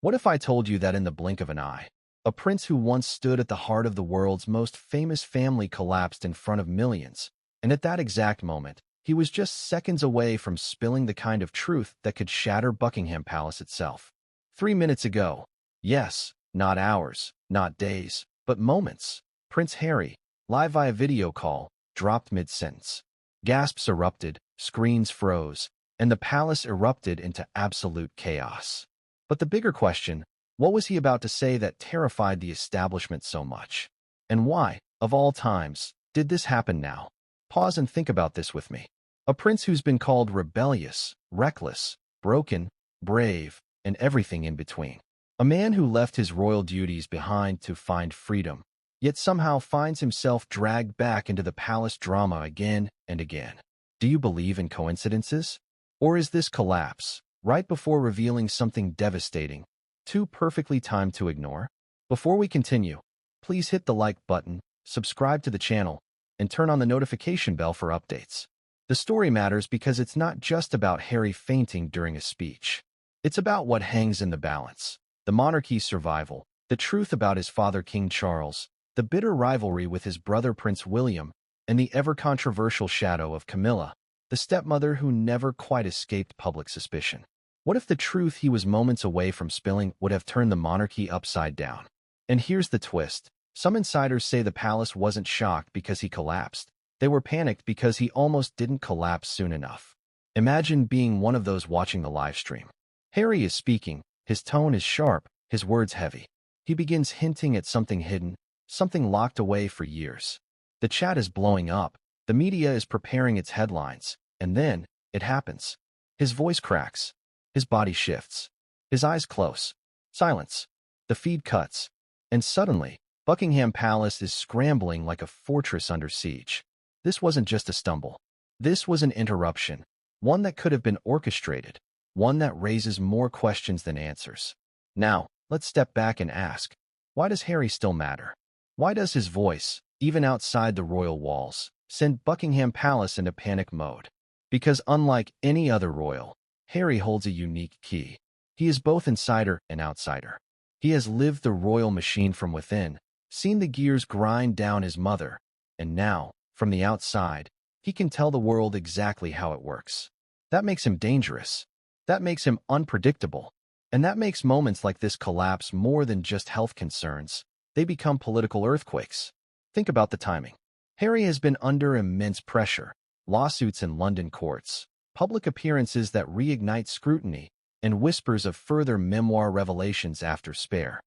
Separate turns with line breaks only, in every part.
What if I told you that in the blink of an eye, a prince who once stood at the heart of the world's most famous family collapsed in front of millions, and at that exact moment, he was just seconds away from spilling the kind of truth that could shatter Buckingham Palace itself. 3 minutes ago, yes, not hours, not days, but moments, Prince Harry, live via video call, dropped mid-sentence. Gasps erupted, screens froze, and the palace erupted into absolute chaos. But the bigger question, what was he about to say that terrified the establishment so much? And why, of all times, did this happen now? Pause and think about this with me. A prince who's been called rebellious, reckless, broken, brave, and everything in between. A man who left his royal duties behind to find freedom, yet somehow finds himself dragged back into the palace drama again and again. Do you believe in coincidences? Or is this collapse, right before revealing something devastating, too perfectly timed to ignore? Before we continue, please hit the like button, subscribe to the channel, and turn on the notification bell for updates. The story matters because it's not just about Harry fainting during a speech. It's about what hangs in the balance: the monarchy's survival, the truth about his father King Charles, the bitter rivalry with his brother Prince William, and the ever-controversial shadow of Camilla, the stepmother who never quite escaped public suspicion. What if the truth he was moments away from spilling would have turned the monarchy upside down? And here's the twist. Some insiders say the palace wasn't shocked because he collapsed. They were panicked because he almost didn't collapse soon enough. Imagine being one of those watching the live stream. Harry is speaking, his tone is sharp, his words heavy. He begins hinting at something hidden, something locked away for years. The chat is blowing up, the media is preparing its headlines, and then, it happens. His voice cracks, his body shifts, his eyes close. Silence. The feed cuts, and suddenly, Buckingham Palace is scrambling like a fortress under siege. This wasn't just a stumble. This was an interruption, one that could have been orchestrated, one that raises more questions than answers. Now, let's step back and ask, why does Harry still matter? Why does his voice, even outside the royal walls, send Buckingham Palace into panic mode? Because unlike any other royal, Harry holds a unique key. He is both insider and outsider. He has lived the royal machine from within, seen the gears grind down his mother, and now, from the outside, he can tell the world exactly how it works. That makes him dangerous. That makes him unpredictable. And that makes moments like this collapse more than just health concerns. They become political earthquakes. Think about the timing. Harry has been under immense pressure, lawsuits in London courts, public appearances that reignite scrutiny, and whispers of further memoir revelations after Spare.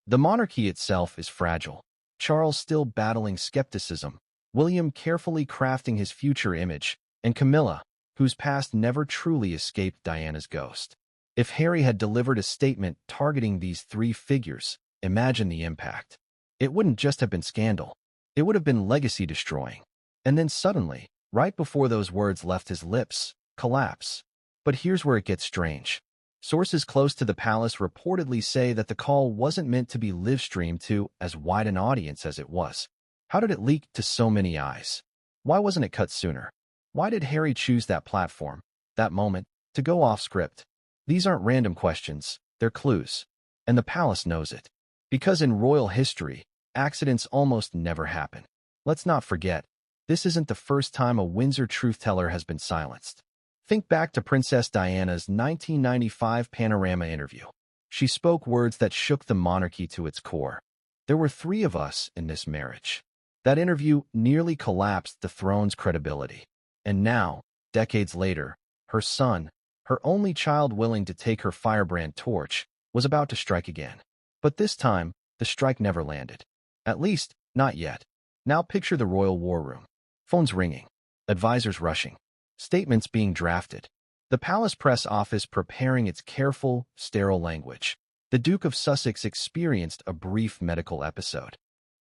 The monarchy itself is fragile. Charles still battling skepticism, William carefully crafting his future image, and Camilla, whose past never truly escaped Diana's ghost. If Harry had delivered a statement targeting these three figures, imagine the impact. It wouldn't just have been scandal. It would have been legacy-destroying. And then suddenly, right before those words left his lips, collapse. But here's where it gets strange. Sources close to the palace reportedly say that the call wasn't meant to be live-streamed to as wide an audience as it was. How did it leak to so many eyes? Why wasn't it cut sooner? Why did Harry choose that platform, that moment, to go off script? These aren't random questions, they're clues. And the palace knows it. Because in royal history, accidents almost never happen. Let's not forget, this isn't the first time a Windsor truth-teller has been silenced. Think back to Princess Diana's 1995 Panorama interview. She spoke words that shook the monarchy to its core. There were three of us in this marriage. That interview nearly collapsed the throne's credibility. And now, decades later, her son, her only child willing to take her firebrand torch, was about to strike again. But this time, the strike never landed. At least, not yet. Now picture the royal war room. Phones ringing. Advisors rushing. Statements being drafted. The palace press office preparing its careful, sterile language. The Duke of Sussex experienced a brief medical episode.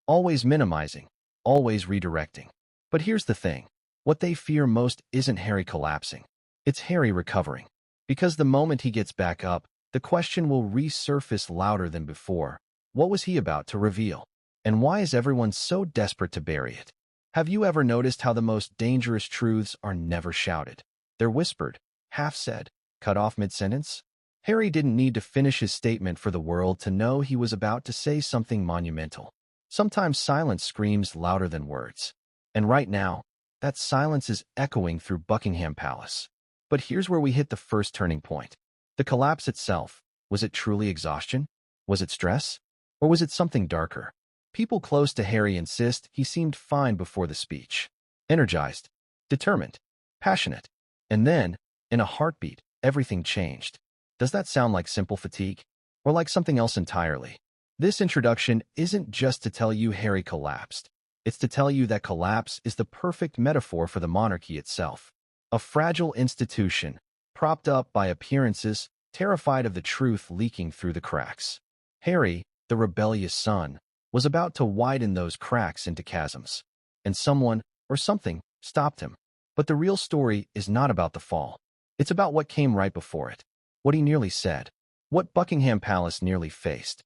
Always minimizing. Always redirecting. But here's the thing. What they fear most isn't Harry collapsing. It's Harry recovering. Because the moment he gets back up, the question will resurface louder than before. What was he about to reveal? And why is everyone so desperate to bury it? Have you ever noticed how the most dangerous truths are never shouted? They're whispered, half said, cut off mid-sentence? Harry didn't need to finish his statement for the world to know he was about to say something monumental. Sometimes silence screams louder than words. And right now, that silence is echoing through Buckingham Palace. But here's where we hit the first turning point. The collapse itself, was it truly exhaustion? Was it stress? Or was it something darker? People close to Harry insist he seemed fine before the speech. Energized, determined, passionate. And then, in a heartbeat, everything changed. Does that sound like simple fatigue? Or like something else entirely? This introduction isn't just to tell you Harry collapsed. It's to tell you that collapse is the perfect metaphor for the monarchy itself. A fragile institution, propped up by appearances, terrified of the truth leaking through the cracks. Harry, the rebellious son, was about to widen those cracks into chasms. And someone, or something, stopped him. But the real story is not about the fall. It's about what came right before it. What he nearly said. What Buckingham Palace nearly faced.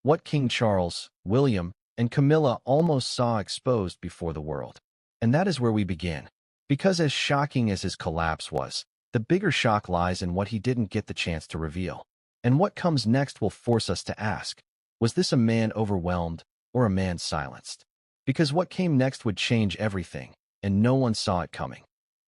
What King Charles, William, and Camilla almost saw exposed before the world. And that is where we begin. Because as shocking as his collapse was, the bigger shock lies in what he didn't get the chance to reveal. And what comes next will force us to ask, was this a man overwhelmed or a man silenced? Because what came next would change everything, and no one saw it coming.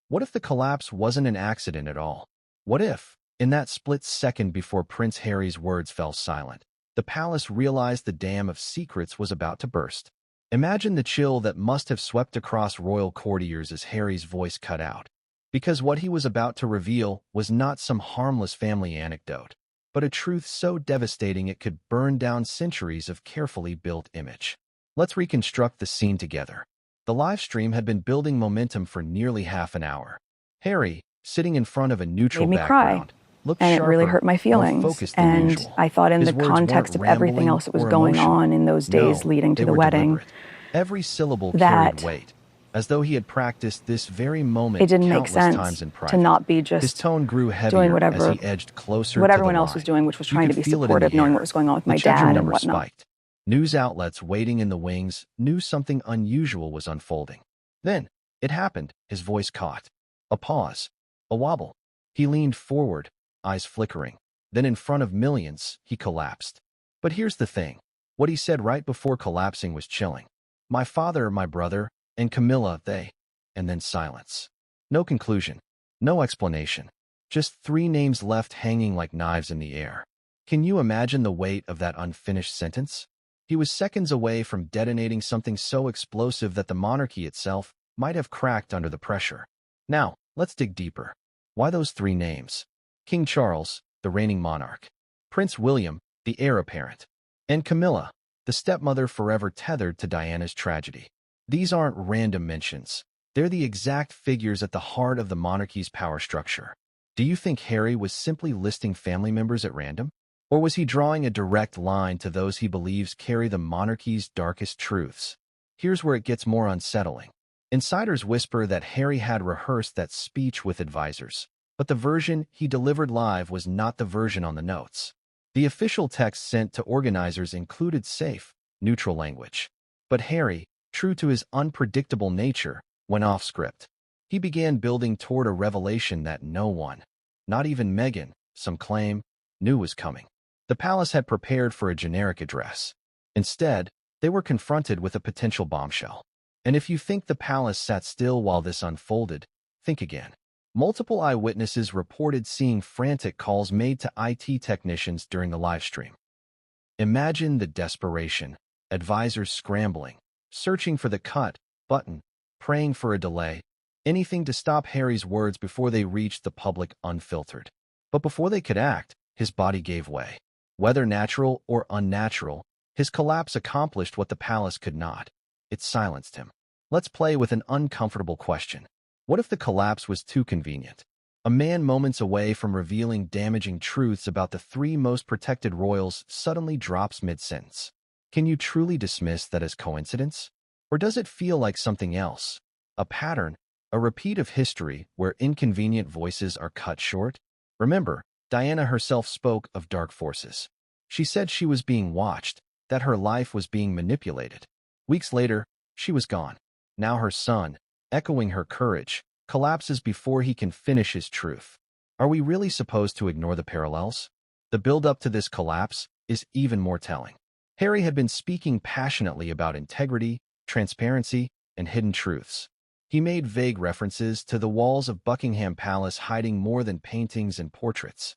What if the collapse wasn't an accident at all? What if, in that split second before Prince Harry's words fell silent, the palace realized the dam of secrets was about to burst? Imagine the chill that must have swept across royal courtiers as Harry's voice cut out. Because what he was about to reveal was not some harmless family anecdote, but a truth so devastating it could burn down centuries of carefully built image. Let's reconstruct the scene together. The live stream had been building momentum for nearly half an hour. Harry, sitting in front of a neutral
made me
background, looked
and
sharper,
it really hurt my
more
feelings.
focused than
And
usual.
I thought in
His
the
words
context of
weren't
everything
rambling
else that was
or
going
emotional.
on in those days
No,
leading to
they
the
were
wedding,
deliberate. Every syllable
that
carried weight, as though he had practiced this very moment
it didn't make
countless
sense
times in private.
to not be
His
just
tone grew
doing
heavier
whatever
as he edged closer
what
to
everyone
the
else
line.
was doing, which was
You
trying
could
to be
feel it in
supportive,
the
knowing
air.
what was going on with
The
my
check-in
dad and
numbers
whatnot.
spiked. News outlets waiting in the wings knew something unusual was unfolding. Then, it happened. His voice caught. A pause. A wobble. He leaned forward, eyes flickering. Then in front of millions, he collapsed. But here's the thing. What he said right before collapsing was chilling. My father, my brother, and Camilla, they. And then silence. No conclusion. No explanation. Just three names left hanging like knives in the air. Can you imagine the weight of that unfinished sentence? He was seconds away from detonating something so explosive that the monarchy itself might have cracked under the pressure. Now, let's dig deeper. Why those three names? King Charles, the reigning monarch. Prince William, the heir apparent. And Camilla, the stepmother forever tethered to Diana's tragedy. These aren't random mentions. They're the exact figures at the heart of the monarchy's power structure. Do you think Harry was simply listing family members at random? Or was he drawing a direct line to those he believes carry the monarchy's darkest truths? Here's where it gets more unsettling. Insiders whisper that Harry had rehearsed that speech with advisors, but the version he delivered live was not the version on the notes. The official text sent to organizers included safe, neutral language. But Harry, true to his unpredictable nature, went off script. He began building toward a revelation that no one, not even Meghan, some claim, knew was coming. The palace had prepared for a generic address. Instead, they were confronted with a potential bombshell. And if you think the palace sat still while this unfolded, think again. Multiple eyewitnesses reported seeing frantic calls made to IT technicians during the live stream. Imagine the desperation, advisors scrambling, searching for the cut button, praying for a delay, anything to stop Harry's words before they reached the public unfiltered. But before they could act, his body gave way. Whether natural or unnatural, his collapse accomplished what the palace could not. It silenced him. Let's play with an uncomfortable question. What if the collapse was too convenient? A man moments away from revealing damaging truths about the three most protected royals suddenly drops mid-sentence. Can you truly dismiss that as coincidence? Or does it feel like something else? A pattern, a repeat of history where inconvenient voices are cut short? Remember, Diana herself spoke of dark forces. She said she was being watched, that her life was being manipulated. Weeks later, she was gone. Now her son, echoing her courage, collapses before he can finish his truth. Are we really supposed to ignore the parallels? The build-up to this collapse is even more telling. Harry had been speaking passionately about integrity, transparency, and hidden truths. He made vague references to the walls of Buckingham Palace hiding more than paintings and portraits.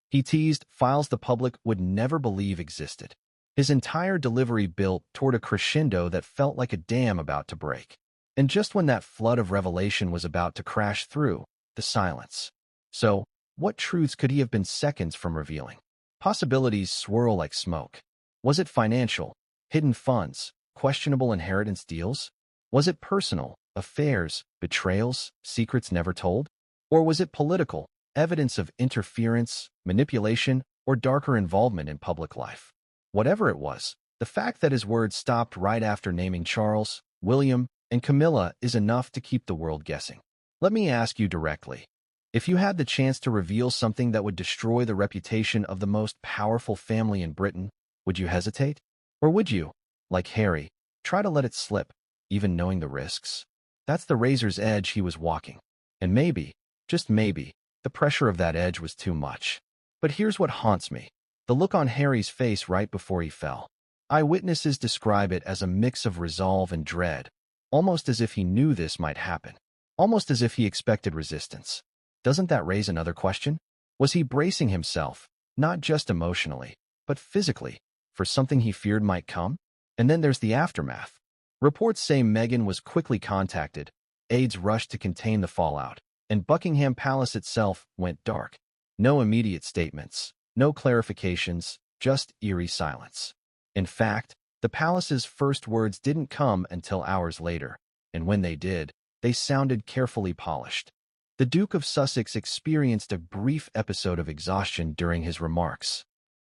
He teased files the public would never believe existed. His entire delivery built toward a crescendo that felt like a dam about to break. And just when that flood of revelation was about to crash through, the silence. So, what truths could he have been seconds from revealing? Possibilities swirl like smoke. Was it financial, hidden funds, questionable inheritance deals? Was it personal, affairs, betrayals, secrets never told? Or was it political, evidence of interference, manipulation, or darker involvement in public life? Whatever it was, the fact that his words stopped right after naming Charles, William, and Camilla is enough to keep the world guessing. Let me ask you directly. If you had the chance to reveal something that would destroy the reputation of the most powerful family in Britain, would you hesitate? Or would you, like Harry, try to let it slip, even knowing the risks? That's the razor's edge he was walking. And maybe, just maybe, the pressure of that edge was too much. But here's what haunts me. The look on Harry's face right before he fell. Eyewitnesses describe it as a mix of resolve and dread, almost as if he knew this might happen, almost as if he expected resistance. Doesn't that raise another question? Was he bracing himself, not just emotionally, but physically, for something he feared might come? And then there's the aftermath. Reports say Meghan was quickly contacted, aides rushed to contain the fallout, and Buckingham Palace itself went dark. No immediate statements, no clarifications, just eerie silence. In fact, the palace's first words didn't come until hours later, and when they did, they sounded carefully polished. The Duke of Sussex experienced a brief episode of exhaustion during his remarks.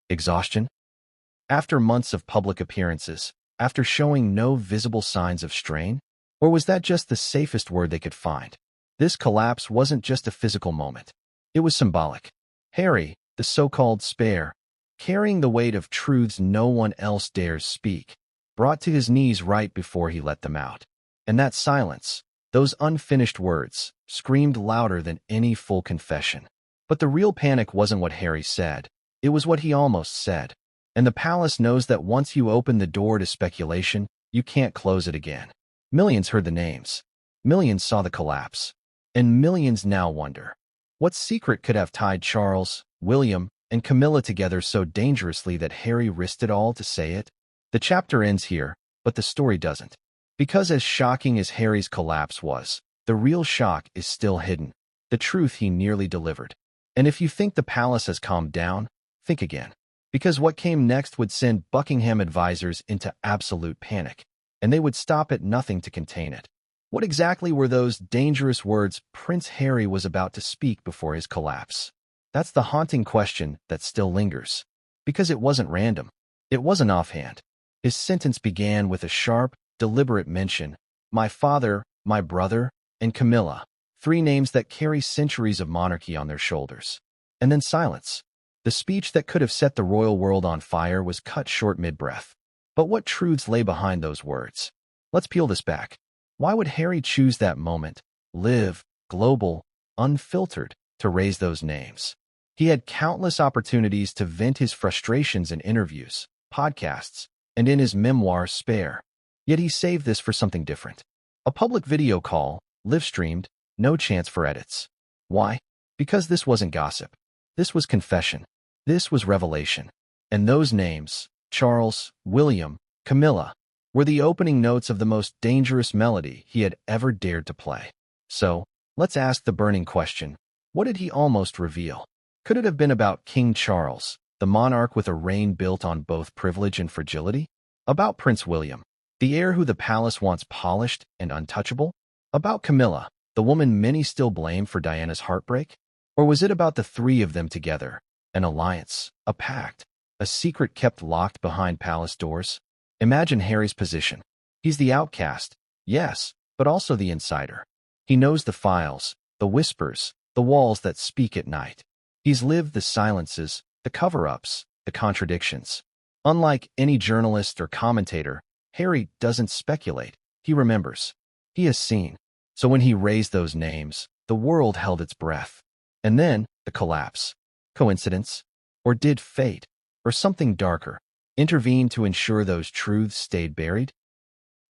Exhaustion? After months of public appearances, after showing no visible signs of strain? Or was that just the safest word they could find? This collapse wasn't just a physical moment. It was symbolic. Harry, the so-called spare, carrying the weight of truths no one else dares speak, brought to his knees right before he let them out. And that silence, those unfinished words, screamed louder than any full confession. But the real panic wasn't what Harry said. It was what he almost said. And the palace knows that once you open the door to speculation, you can't close it again. Millions heard the names. Millions saw the collapse. And millions now wonder, what secret could have tied Charles, William, and Camilla together so dangerously that Harry risked it all to say it? The chapter ends here, but the story doesn't. Because as shocking as Harry's collapse was, the real shock is still hidden, the truth he nearly delivered. And if you think the palace has calmed down, think again. Because what came next would send Buckingham advisors into absolute panic, and they would stop at nothing to contain it. What exactly were those dangerous words Prince Harry was about to speak before his collapse? That's the haunting question that still lingers. Because it wasn't random. It wasn't offhand. His sentence began with a sharp, deliberate mention: my father, my brother, and Camilla, 3 names that carry centuries of monarchy on their shoulders. And then silence. The speech that could have set the royal world on fire was cut short mid-breath. But what truths lay behind those words? Let's peel this back. Why would Harry choose that moment, live, global, unfiltered, to raise those names? He had countless opportunities to vent his frustrations in interviews, podcasts, and in his memoir, Spare. Yet he saved this for something different. A public video call, live-streamed, no chance for edits. Why? Because this wasn't gossip. This was confession. This was revelation. And those names, Charles, William, Camilla, were the opening notes of the most dangerous melody he had ever dared to play. So, let's ask the burning question. What did he almost reveal? Could it have been about King Charles, the monarch with a reign built on both privilege and fragility? About Prince William, the heir who the palace wants polished and untouchable? About Camilla, the woman many still blame for Diana's heartbreak? Or was it about the 3 of them together, an alliance, a pact, a secret kept locked behind palace doors? Imagine Harry's position. He's the outcast, yes, but also the insider. He knows the files, the whispers, the walls that speak at night. He's lived the silences, the cover-ups, the contradictions. Unlike any journalist or commentator, Harry doesn't speculate. He remembers. He has seen. So when he raised those names, the world held its breath. And then, The collapse. Coincidence? Or did fate, or something darker, intervene to ensure those truths stayed buried?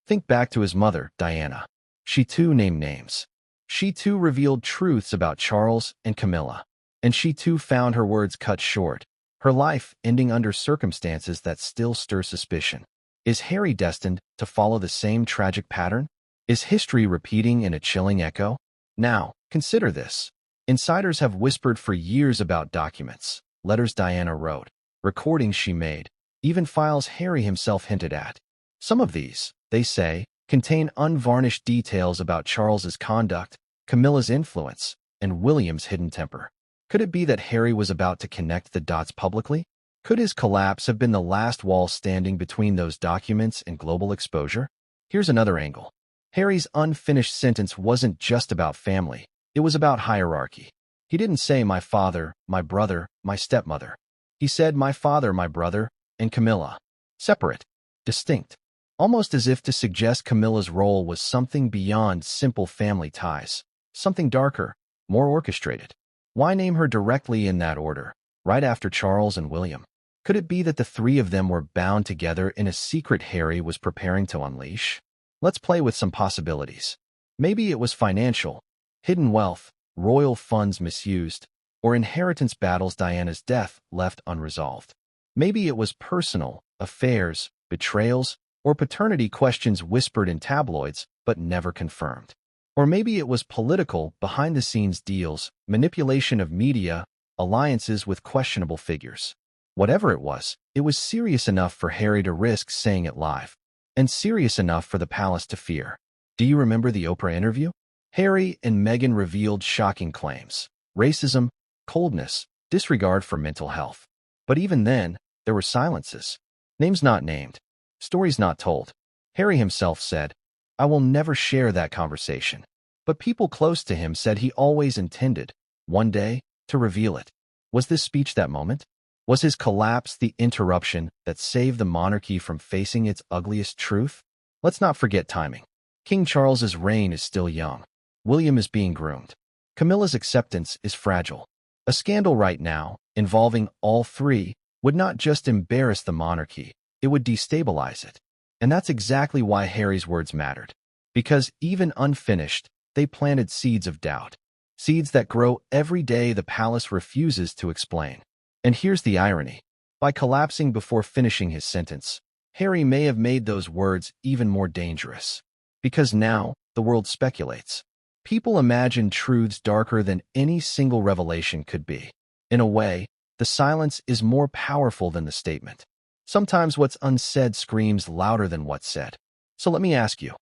Think back to his mother, Diana. She too named names. She too revealed truths about Charles and Camilla. And she too found her words cut short, her life ending under circumstances that still stir suspicion. Is Harry destined to follow the same tragic pattern? Is history repeating in a chilling echo? Now, consider this. Insiders have whispered for years about documents, letters Diana wrote, recordings she made, even files Harry himself hinted at. Some of these, they say, contain unvarnished details about Charles's conduct, Camilla's influence, and William's hidden temper. Could it be that Harry was about to connect the dots publicly? Could his collapse have been the last wall standing between those documents and global exposure? Here's another angle. Harry's unfinished sentence wasn't just about family. It was about hierarchy. He didn't say my father, my brother, my stepmother. He said my father, my brother, and Camilla. Separate, distinct, almost as if to suggest Camilla's role was something beyond simple family ties, something darker, more orchestrated. Why name her directly in that order, right after Charles and William? Could it be that the three of them were bound together in a secret Harry was preparing to unleash? Let's play with some possibilities. Maybe it was financial, hidden wealth, royal funds misused, or inheritance battles Diana's death left unresolved. Maybe it was personal, affairs, betrayals, or paternity questions whispered in tabloids but never confirmed. Or maybe it was political, behind-the-scenes deals, manipulation of media, alliances with questionable figures. Whatever it was serious enough for Harry to risk saying it live, and serious enough for the palace to fear. Do you remember the Oprah interview? Harry and Meghan revealed shocking claims: racism, coldness, disregard for mental health. But even then, there were silences. Names not named. Stories not told. Harry himself said, "I will never share that conversation." But people close to him said he always intended, one day, to reveal it. Was this speech that moment? Was his collapse the interruption that saved the monarchy from facing its ugliest truth? Let's not forget timing. King Charles's reign is still young. William is being groomed. Camilla's acceptance is fragile. A scandal right now, involving all three, would not just embarrass the monarchy, it would destabilize it. And that's exactly why Harry's words mattered. Because even unfinished, they planted seeds of doubt. Seeds that grow every day the palace refuses to explain. And here's the irony. By collapsing before finishing his sentence, Harry may have made those words even more dangerous. Because now, the world speculates. People imagine truths darker than any single revelation could be. In a way, the silence is more powerful than the statement. Sometimes what's unsaid screams louder than what's said. So let me ask you,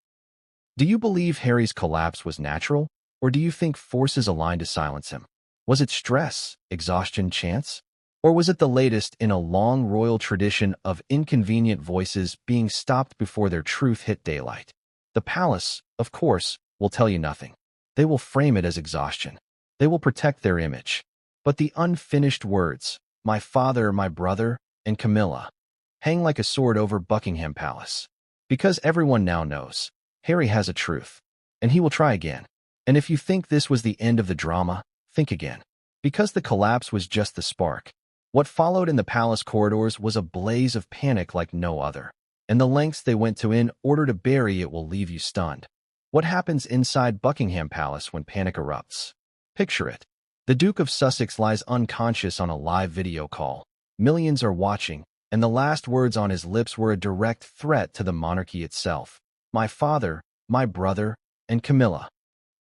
do you believe Harry's collapse was natural, or do you think forces aligned to silence him? Was it stress, exhaustion, chance? Or was it the latest in a long royal tradition of inconvenient voices being stopped before their truth hit daylight? The palace, of course, will tell you nothing. They will frame it as exhaustion. They will protect their image. But the unfinished words, my father, my brother, and Camilla, hang like a sword over Buckingham Palace. Because everyone now knows, Harry has a truth, and he will try again. And if you think this was the end of the drama, think again. Because the collapse was just the spark. What followed in the palace corridors was a blaze of panic like no other, and the lengths they went to in order to bury it will leave you stunned. What happens inside Buckingham Palace when panic erupts? Picture it. The Duke of Sussex lies unconscious on a live video call. Millions are watching, and the last words on his lips were a direct threat to the monarchy itself. My father, my brother, and Camilla.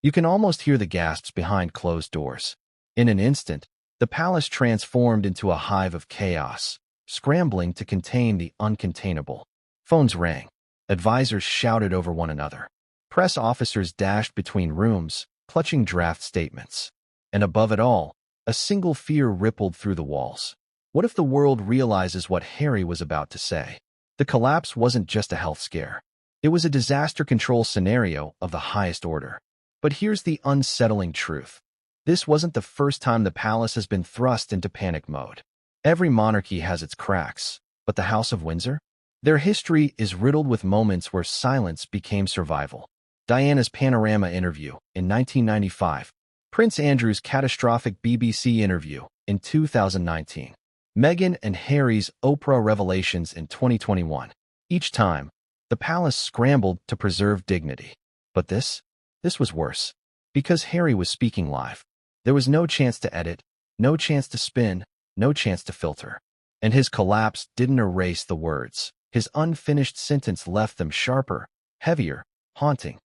You can almost hear the gasps behind closed doors. In an instant, the palace transformed into a hive of chaos, scrambling to contain the uncontainable. Phones rang. Advisors shouted over one another. Press officers dashed between rooms, clutching draft statements. And above it all, a single fear rippled through the walls. What if the world realizes what Harry was about to say? The collapse wasn't just a health scare. It was a disaster control scenario of the highest order. But here's the unsettling truth. This wasn't the first time the palace has been thrust into panic mode. Every monarchy has its cracks, but the House of Windsor? Their history is riddled with moments where silence became survival. Diana's Panorama interview in 1995, Prince Andrew's catastrophic BBC interview in 2019. Meghan and Harry's Oprah revelations in 2021. Each time, the palace scrambled to preserve dignity. But this was worse. Because Harry was speaking live. There was no chance to edit, no chance to spin, no chance to filter. And his collapse didn't erase the words. His unfinished sentence left them sharper, heavier, haunting.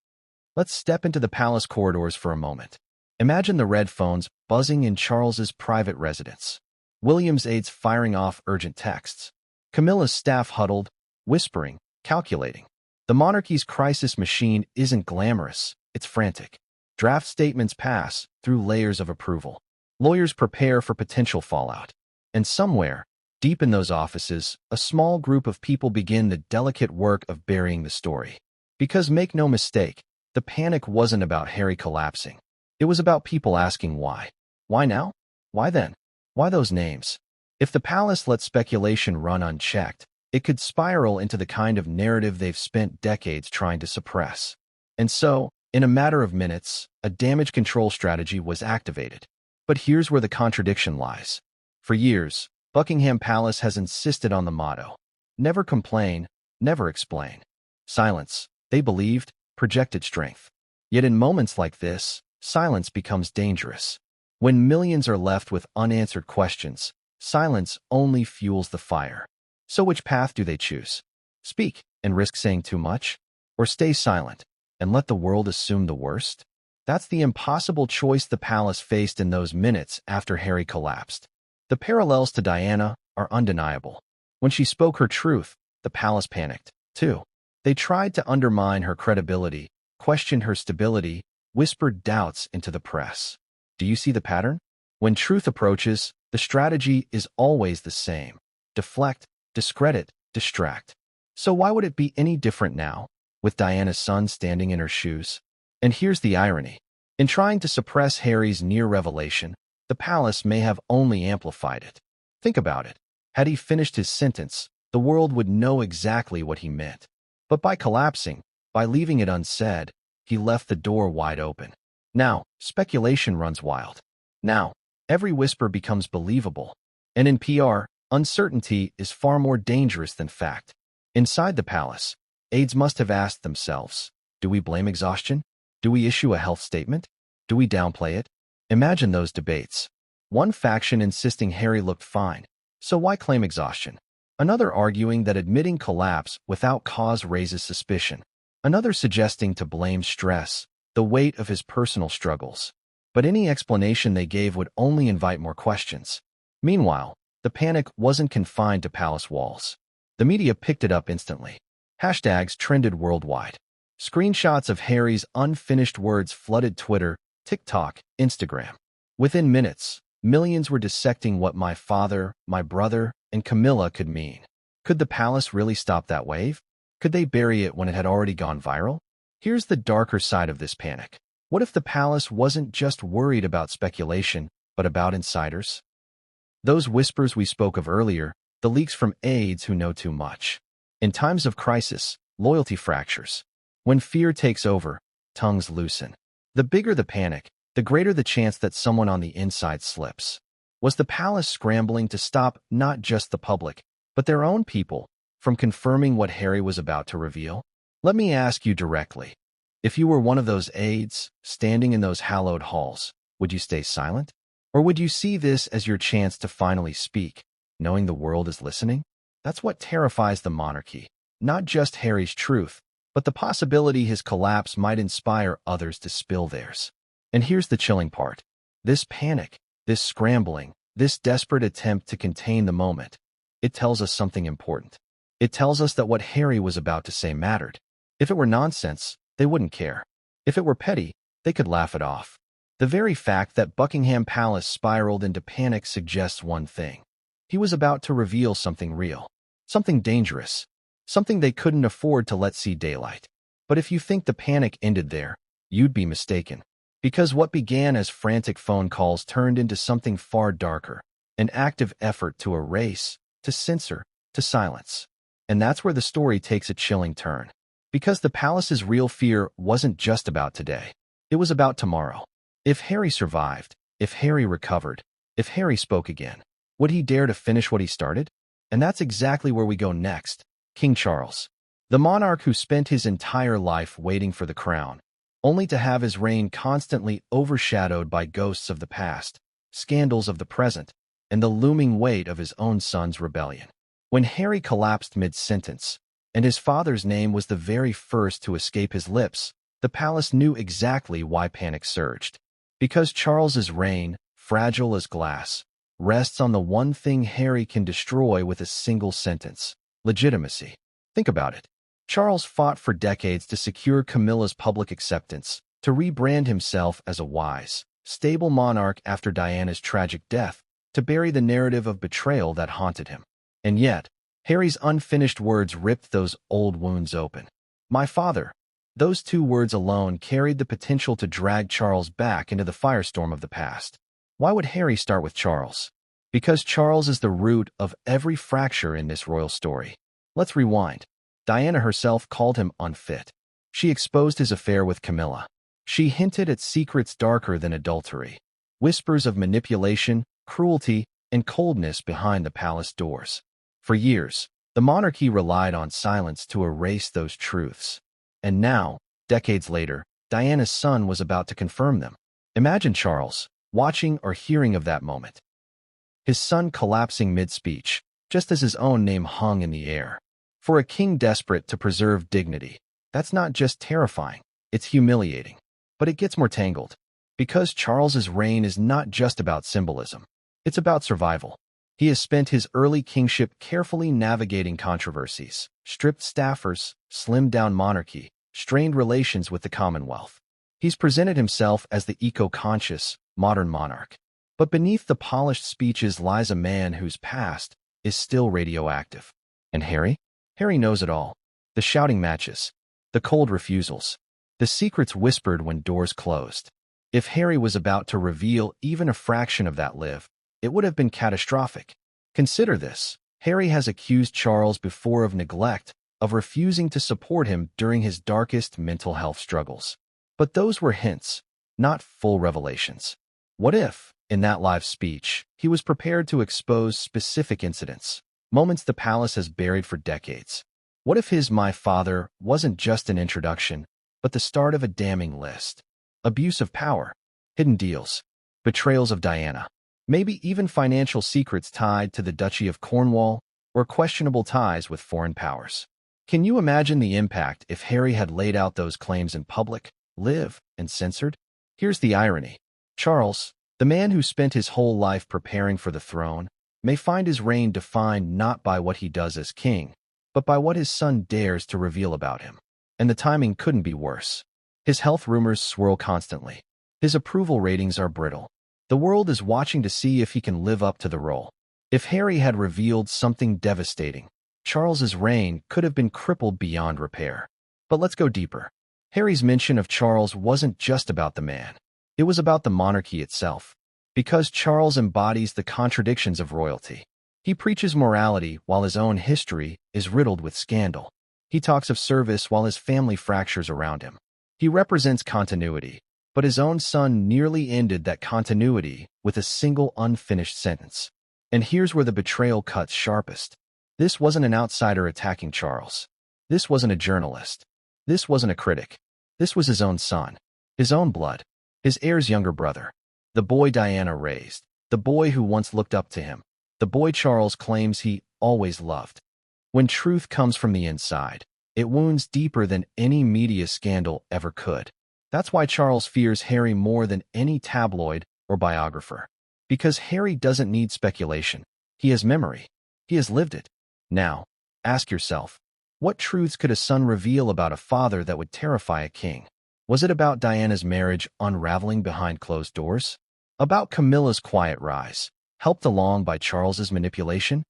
Let's step into the palace corridors for a moment. Imagine the red phones buzzing in Charles's private residence. William's aides firing off urgent texts. Camilla's staff huddled, whispering, calculating. The monarchy's crisis machine isn't glamorous, it's frantic. Draft statements pass through layers of approval. Lawyers prepare for potential fallout. And somewhere, deep in those offices, a small group of people begin the delicate work of burying the story. Because make no mistake, the panic wasn't about Harry collapsing. It was about people asking why. Why now? Why then? Why those names? If the palace let speculation run unchecked, it could spiral into the kind of narrative they've spent decades trying to suppress. And so, in a matter of minutes, a damage control strategy was activated. But here's where the contradiction lies. For years, Buckingham Palace has insisted on the motto, never complain, never explain. Silence, they believed, projected strength. Yet in moments like this, silence becomes dangerous. When millions are left with unanswered questions, silence only fuels the fire. So which path do they choose? Speak and risk saying too much? Or stay silent and let the world assume the worst? That's the impossible choice the palace faced in those minutes after Harry collapsed. The parallels to Diana are undeniable. When she spoke her truth, the palace panicked, too. They tried to undermine her credibility, questioned her stability, whispered doubts into the press. Do you see the pattern? When truth approaches, the strategy is always the same. Deflect, discredit, distract. So why would it be any different now, with Diana's son standing in her shoes? And here's the irony. In trying to suppress Harry's near revelation, the palace may have only amplified it. Think about it. Had he finished his sentence, the world would know exactly what he meant. But by collapsing, by leaving it unsaid, he left the door wide open. Now, speculation runs wild. Now, every whisper becomes believable. And in PR, uncertainty is far more dangerous than fact. Inside the palace, aides must have asked themselves, do we blame exhaustion? Do we issue a health statement? Do we downplay it? Imagine those debates. One faction insisting Harry looked fine, so why claim exhaustion? Another arguing that admitting collapse without cause raises suspicion. Another suggesting to blame stress, the weight of his personal struggles. But any explanation they gave would only invite more questions. Meanwhile, the panic wasn't confined to palace walls. The media picked it up instantly. Hashtags trended worldwide. Screenshots of Harry's unfinished words flooded Twitter, TikTok, Instagram. Within minutes, millions were dissecting what my father, my brother, and Camilla could mean. Could the palace really stop that wave? Could they bury it when it had already gone viral? Here's the darker side of this panic. What if the palace wasn't just worried about speculation, but about insiders? Those whispers we spoke of earlier, the leaks from aides who know too much. In times of crisis, loyalty fractures. When fear takes over, tongues loosen. The bigger the panic, the greater the chance that someone on the inside slips. Was the palace scrambling to stop not just the public, but their own people, from confirming what Harry was about to reveal? Let me ask you directly. If you were one of those aides, standing in those hallowed halls, would you stay silent? Or would you see this as your chance to finally speak, knowing the world is listening? That's what terrifies the monarchy. Not just Harry's truth, but the possibility his collapse might inspire others to spill theirs. And here's the chilling part. This panic, this scrambling, this desperate attempt to contain the moment, it tells us something important. It tells us that what Harry was about to say mattered. If it were nonsense, they wouldn't care. If it were petty, they could laugh it off. The very fact that Buckingham Palace spiraled into panic suggests one thing. He was about to reveal something real, something dangerous, something they couldn't afford to let see daylight. But if you think the panic ended there, you'd be mistaken. Because what began as frantic phone calls turned into something far darker, an active effort to erase, to censor, to silence. And that's where the story takes a chilling turn. Because the palace's real fear wasn't just about today. It was about tomorrow. If Harry survived, if Harry recovered, if Harry spoke again, would he dare to finish what he started? And that's exactly where we go next. King Charles, the monarch who spent his entire life waiting for the crown, only to have his reign constantly overshadowed by ghosts of the past, scandals of the present, and the looming weight of his own son's rebellion. When Harry collapsed mid-sentence, and his father's name was the very first to escape his lips, the palace knew exactly why panic surged. Because Charles's reign, fragile as glass, rests on the one thing Harry can destroy with a single sentence: legitimacy. Think about it. Charles fought for decades to secure Camilla's public acceptance, to rebrand himself as a wise, stable monarch after Diana's tragic death, to bury the narrative of betrayal that haunted him. And yet, Harry's unfinished words ripped those old wounds open. My father. Those two words alone carried the potential to drag Charles back into the firestorm of the past. Why would Harry start with Charles? Because Charles is the root of every fracture in this royal story. Let's rewind. Diana herself called him unfit. She exposed his affair with Camilla. She hinted at secrets darker than adultery, whispers of manipulation, cruelty, and coldness behind the palace doors. For years, the monarchy relied on silence to erase those truths. And now, decades later, Diana's son was about to confirm them. Imagine Charles, watching or hearing of that moment. His son collapsing mid-speech, just as his own name hung in the air. For a king desperate to preserve dignity, that's not just terrifying, it's humiliating. But it gets more tangled. Because Charles's reign is not just about symbolism. It's about survival. He has spent his early kingship carefully navigating controversies, stripped staffers, slimmed-down monarchy, strained relations with the Commonwealth. He's presented himself as the eco-conscious, modern monarch. But beneath the polished speeches lies a man whose past is still radioactive. And Harry? Harry knows it all. The shouting matches, the cold refusals, the secrets whispered when doors closed. If Harry was about to reveal even a fraction of that it would have been catastrophic. Consider this. Harry has accused Charles before of neglect, of refusing to support him during his darkest mental health struggles. But those were hints, not full revelations. What if, in that live speech, he was prepared to expose specific incidents, moments the palace has buried for decades? What if his "My father" wasn't just an introduction, but the start of a damning list? Abuse of power, hidden deals, betrayals of Diana, maybe even financial secrets tied to the Duchy of Cornwall, or questionable ties with foreign powers. Can you imagine the impact if Harry had laid out those claims in public, live, and censored? Here's the irony. Charles, the man who spent his whole life preparing for the throne, may find his reign defined not by what he does as king, but by what his son dares to reveal about him. And the timing couldn't be worse. His health rumors swirl constantly. His approval ratings are brittle. The world is watching to see if he can live up to the role. If Harry had revealed something devastating, Charles's reign could have been crippled beyond repair. But let's go deeper. Harry's mention of Charles wasn't just about the man. It was about the monarchy itself. Because Charles embodies the contradictions of royalty. He preaches morality while his own history is riddled with scandal. He talks of service while his family fractures around him. He represents continuity, but his own son nearly ended that continuity with a single unfinished sentence. And here's where the betrayal cuts sharpest. This wasn't an outsider attacking Charles. This wasn't a journalist. This wasn't a critic. This was his own son, his own blood, his heir's younger brother, the boy Diana raised, the boy who once looked up to him, the boy Charles claims he always loved. When truth comes from the inside, it wounds deeper than any media scandal ever could. That's why Charles fears Harry more than any tabloid or biographer. Because Harry doesn't need speculation. He has memory. He has lived it. Now, ask yourself, what truths could a son reveal about a father that would terrify a king? Was it about Diana's marriage unraveling behind closed doors? About Camilla's quiet rise, helped along by Charles's manipulation?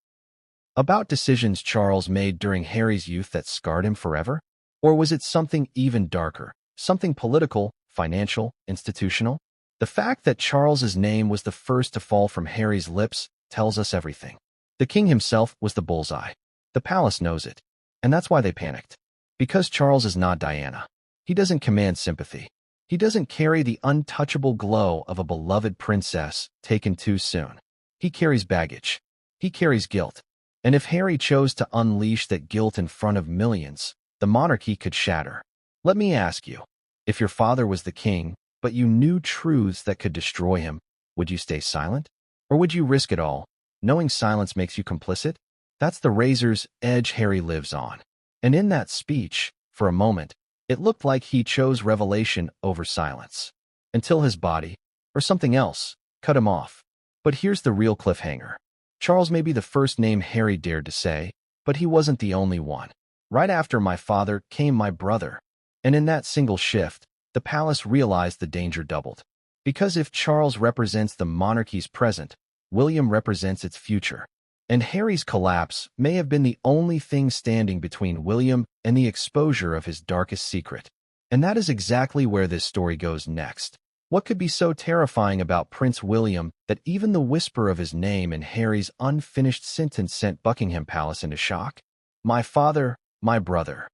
About decisions Charles made during Harry's youth that scarred him forever? Or was it something even darker, something political, financial, institutional? The fact that Charles's name was the first to fall from Harry's lips tells us everything. The king himself was the bullseye. The palace knows it. And that's why they panicked. Because Charles is not Diana. He doesn't command sympathy. He doesn't carry the untouchable glow of a beloved princess taken too soon. He carries baggage. He carries guilt. And if Harry chose to unleash that guilt in front of millions, the monarchy could shatter. Let me ask you, if your father was the king, but you knew truths that could destroy him, would you stay silent? Or would you risk it all, knowing silence makes you complicit? That's the razor's edge Harry lives on. And in that speech, for a moment, it looked like he chose revelation over silence. Until his body, or something else, cut him off. But here's the real cliffhanger. Charles may be the first name Harry dared to say, but he wasn't the only one. Right after my father came my brother. And in that single shift, the palace realized the danger doubled. Because if Charles represents the monarchy's present, William represents its future. And Harry's collapse may have been the only thing standing between William and the exposure of his darkest secret. And that is exactly where this story goes next. What could be so terrifying about Prince William that even the whisper of his name in Harry's unfinished sentence sent Buckingham Palace into shock? My father, my brother.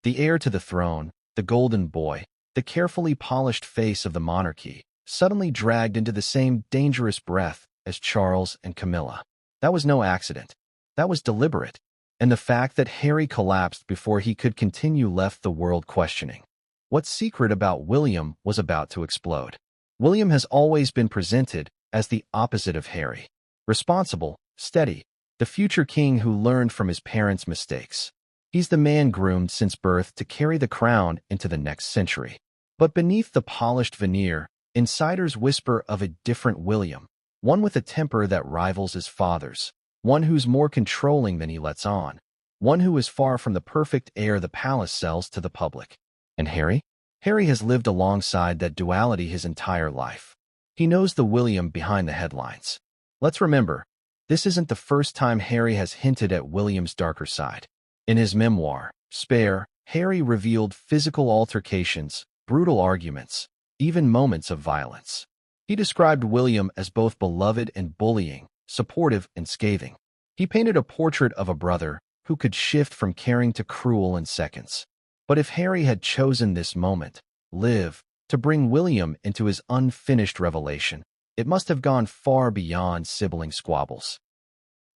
The heir to the throne, the golden boy, the carefully polished face of the monarchy, suddenly dragged into the same dangerous breath as Charles and Camilla. That was no accident. That was deliberate. And the fact that Harry collapsed before he could continue left the world questioning. What secret about William was about to explode? William has always been presented as the opposite of Harry. Responsible, steady, the future king who learned from his parents' mistakes. He's the man groomed since birth to carry the crown into the next century. But beneath the polished veneer, insiders whisper of a different William. One with a temper that rivals his father's, one who's more controlling than he lets on, one who is far from the perfect heir the palace sells to the public. And Harry? Harry has lived alongside that duality his entire life. He knows the William behind the headlines. Let's remember, this isn't the first time Harry has hinted at William's darker side. In his memoir, Spare, Harry revealed physical altercations, brutal arguments, even moments of violence. He described William as both beloved and bullying, supportive and scathing. He painted a portrait of a brother who could shift from caring to cruel in seconds. But if Harry had chosen this moment, to bring William into his unfinished revelation, it must have gone far beyond sibling squabbles.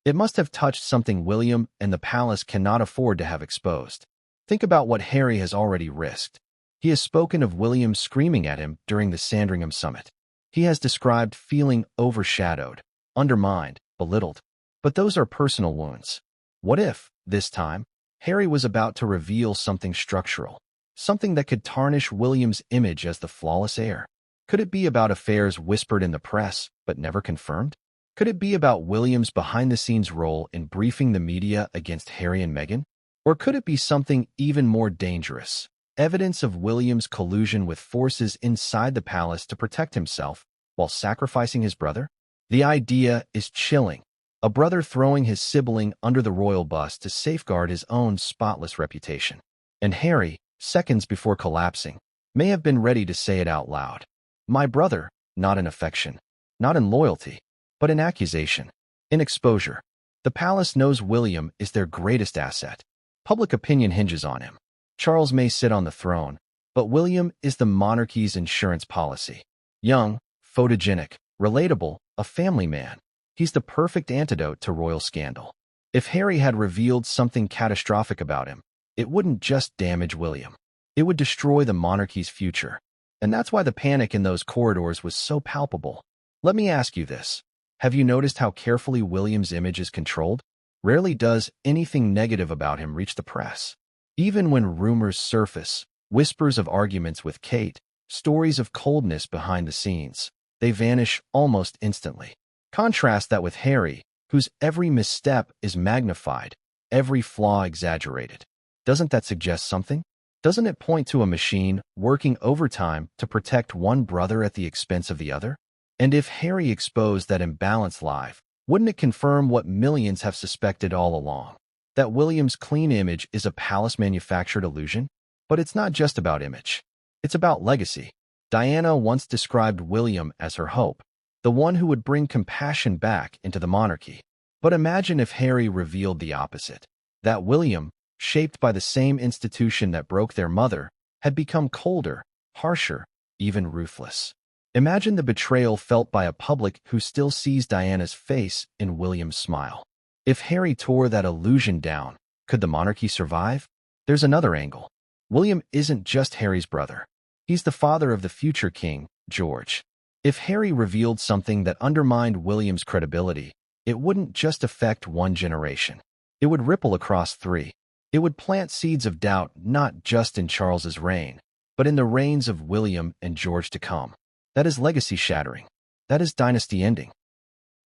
It must have touched something William and the palace cannot afford to have exposed. Think about what Harry has already risked. He has spoken of William screaming at him during the Sandringham summit. He has described feeling overshadowed, undermined, belittled. But those are personal wounds. What if, this time, Harry was about to reveal something structural, something that could tarnish William's image as the flawless heir? Could it be about affairs whispered in the press but never confirmed? Could it be about William's behind-the-scenes role in briefing the media against Harry and Meghan? Or could it be something even more dangerous? Evidence of William's collusion with forces inside the palace to protect himself while sacrificing his brother? The idea is chilling. A brother throwing his sibling under the royal bus to safeguard his own spotless reputation. And Harry, seconds before collapsing, may have been ready to say it out loud. My brother, not in affection, not in loyalty, but in accusation, in exposure. The palace knows William is their greatest asset. Public opinion hinges on him. Charles may sit on the throne, but William is the monarchy's insurance policy. Young, photogenic, relatable, a family man. He's the perfect antidote to royal scandal. If Harry had revealed something catastrophic about him, it wouldn't just damage William. It would destroy the monarchy's future. And that's why the panic in those corridors was so palpable. Let me ask you this. Have you noticed how carefully William's image is controlled? Rarely does anything negative about him reach the press. Even when rumors surface, whispers of arguments with Kate, stories of coldness behind the scenes, they vanish almost instantly. Contrast that with Harry, whose every misstep is magnified, every flaw exaggerated. Doesn't that suggest something? Doesn't it point to a machine working overtime to protect one brother at the expense of the other? And if Harry exposed that imbalance live, wouldn't it confirm what millions have suspected all along? That William's clean image is a palace-manufactured illusion? But it's not just about image. It's about legacy. Diana once described William as her hope, the one who would bring compassion back into the monarchy. But imagine if Harry revealed the opposite. That William, shaped by the same institution that broke their mother, had become colder, harsher, even ruthless. Imagine the betrayal felt by a public who still sees Diana's face in William's smile. If Harry tore that illusion down, could the monarchy survive? There's another angle. William isn't just Harry's brother. He's the father of the future king, George. If Harry revealed something that undermined William's credibility, it wouldn't just affect one generation. It would ripple across three. It would plant seeds of doubt not just in Charles's reign, but in the reigns of William and George to come. That is legacy shattering. That is dynasty ending.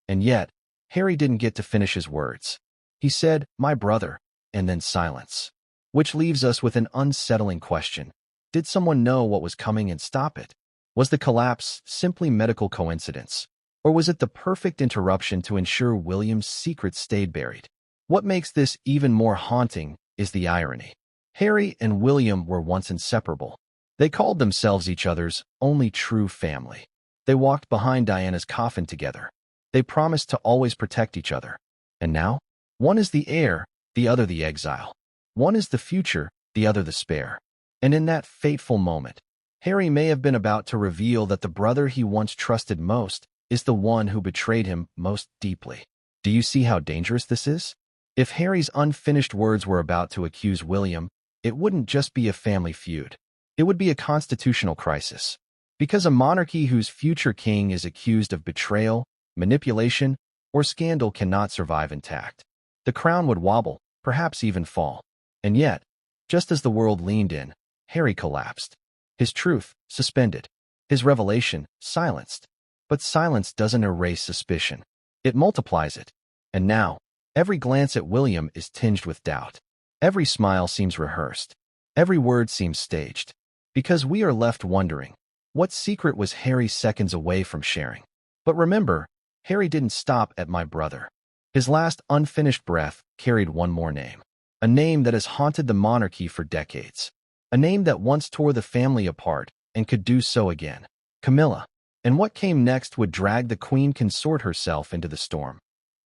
And yet, Harry didn't get to finish his words. He said, "My brother," and then silence. Which leaves us with an unsettling question. Did someone know what was coming and stop it? Was the collapse simply medical coincidence? Or was it the perfect interruption to ensure William's secret stayed buried? What makes this even more haunting is the irony. Harry and William were once inseparable. They called themselves each other's only true family. They walked behind Diana's coffin together. They promised to always protect each other. And now, one is the heir, the other the exile. One is the future, the other the spare. And in that fateful moment, Harry may have been about to reveal that the brother he once trusted most is the one who betrayed him most deeply. Do you see how dangerous this is? If Harry's unfinished words were about to accuse William, it wouldn't just be a family feud. It would be a constitutional crisis. Because a monarchy whose future king is accused of betrayal, manipulation, or scandal cannot survive intact. The crown would wobble, perhaps even fall. And yet, just as the world leaned in, Harry collapsed. His truth, suspended. His revelation, silenced. But silence doesn't erase suspicion. It multiplies it. And now, every glance at William is tinged with doubt. Every smile seems rehearsed. Every word seems staged. Because we are left wondering, what secret was Harry seconds away from sharing? But remember, Harry didn't stop at "my brother." His last unfinished breath carried one more name. A name that has haunted the monarchy for decades. A name that once tore the family apart and could do so again. Camilla. And what came next would drag the queen consort herself into the storm,